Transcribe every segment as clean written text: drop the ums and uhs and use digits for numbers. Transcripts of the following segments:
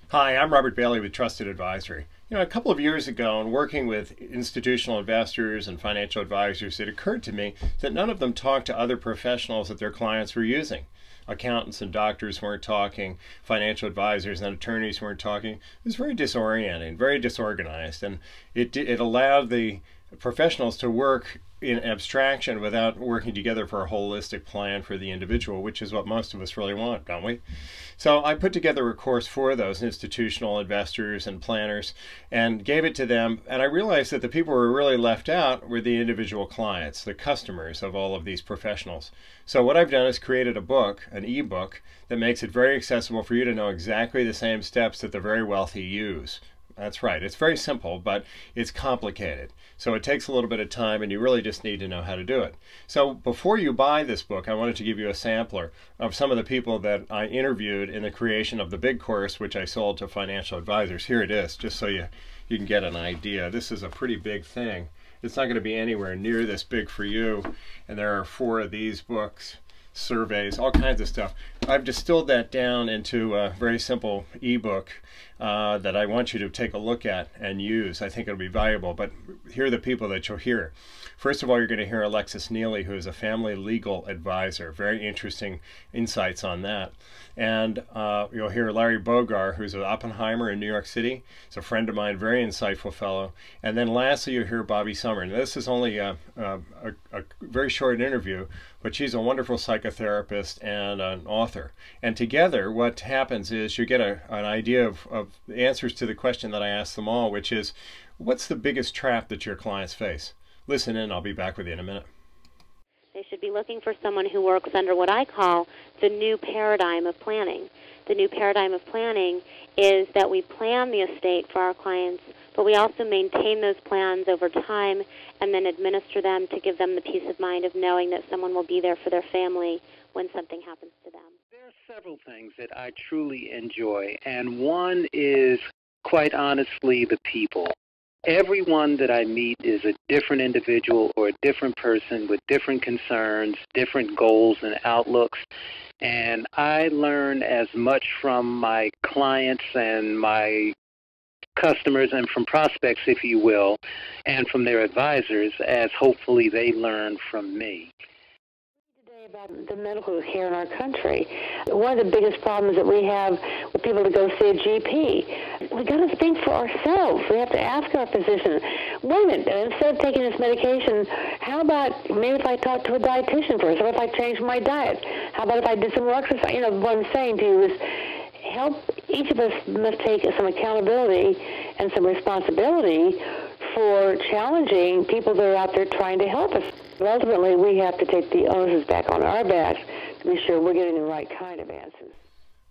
Hi, I'm Robert Bailey with Trusted Advisory. A couple of years ago, in working with institutional investors and financial advisors, it occurred to me that none of them talked to other professionals that their clients were using. Accountants and doctors weren't talking, financial advisors and attorneys weren't talking. It was very disorienting, very disorganized, and it allowed the professionals to work in abstraction without working together for a holistic plan for the individual, which is what most of us really want, don't we? So I put together a course for those institutional investors and planners and gave it to them, and I realized that the people who were really left out were the individual clients, the customers of all of these professionals. So what I've done is created a book, an ebook, that makes it very accessible for you to know exactly the same steps that the very wealthy use. That's right. It's very simple, but it's complicated. So it takes a little bit of time, and you really just need to know how to do it. So before you buy this book, I wanted to give you a sampler of some of the people that I interviewed in the creation of the big course, which I sold to financial advisors. Here it is, just so you can get an idea. This is a pretty big thing. It's not going to be anywhere near this big for you. And there are 4 of these books, surveys, all kinds of stuff. I've distilled that down into a very simple ebook that I want you to take a look at and use. I think it'll be valuable, but here are the people that you'll hear. First of all, you're going to hear Alexis Neely, who is a family legal advisor. Very interesting insights on that. And you'll hear Larry Bogar, who's at Oppenheimer in New York City. He's a friend of mine, very insightful fellow. And then lastly, you'll hear Bobby Summer. And this is only a very short interview, but she's a wonderful psychotherapist and an author. And together, what happens is you get an idea of the answers to the question that I asked them all, which is, what's the biggest trap that your clients face? Listen in, I'll be back with you in a minute. They should be looking for someone who works under what I call the new paradigm of planning. The new paradigm of planning is that we plan the estate for our clients, but we also maintain those plans over time and then administer them to give them the peace of mind of knowing that someone will be there for their family when something happens to them. There are several things that I truly enjoy, and one is, quite honestly, the people. Everyone that I meet is a different individual or a different person with different concerns, different goals and outlooks, and I learn as much from my clients and my customers and from prospects, if you will, and from their advisors as hopefully they learn from me. About the medical care in our country. One of the biggest problems that we have with people to go see a GP, we got to think for ourselves. We have to ask our physician, wait a minute, instead of taking this medication, how about maybe if I talk to a dietitian first, or if I change my diet? How about if I did some more exercise? What I'm saying to you is help. Each of us must take some accountability and some responsibility for challenging people that are out there trying to help us. But ultimately, we have to take the onus back on our backs to be sure we're getting the right kind of answers.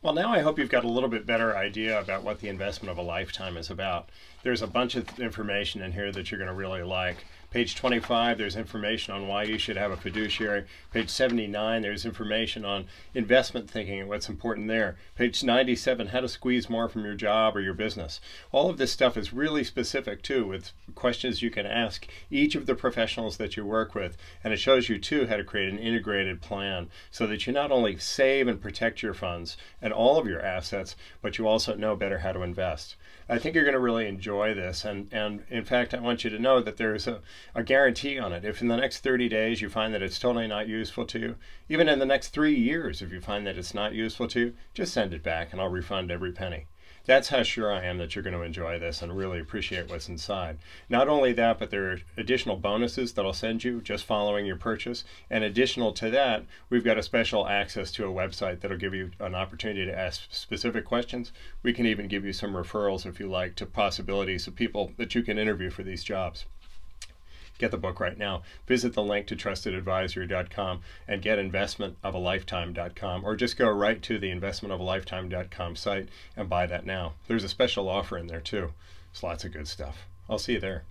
Well, now I hope you've got a little bit better idea about what the investment of a lifetime is about. There's a bunch of information in here that you're going to really like. Page 25, there's information on why you should have a fiduciary. Page 79, there's information on investment thinking and what's important there. Page 97, how to squeeze more from your job or your business. All of this stuff is really specific too, with questions you can ask each of the professionals that you work with. And it shows you too how to create an integrated plan so that you not only save and protect your funds and all of your assets, but you also know better how to invest. I think you're going to really enjoy this, and in fact I want you to know that there's a guarantee on it. If in the next 30 days you find that it's totally not useful to you, even in the next 3 years if you find that it's not useful to you, just send it back and I'll refund every penny. That's how sure I am that you're going to enjoy this and really appreciate what's inside. Not only that, but there are additional bonuses that I'll send you just following your purchase. And additional to that, we've got a special access to a website that'll give you an opportunity to ask specific questions. We can even give you some referrals, if you like, to possibilities of people that you can interview for these jobs. Get the book right now. Visit the link to trustedadvisory.com and get investmentofelifetime.com, or just go right to the investmentofelifetime.com site and buy that now. There's a special offer in there too. There's lots of good stuff. I'll see you there.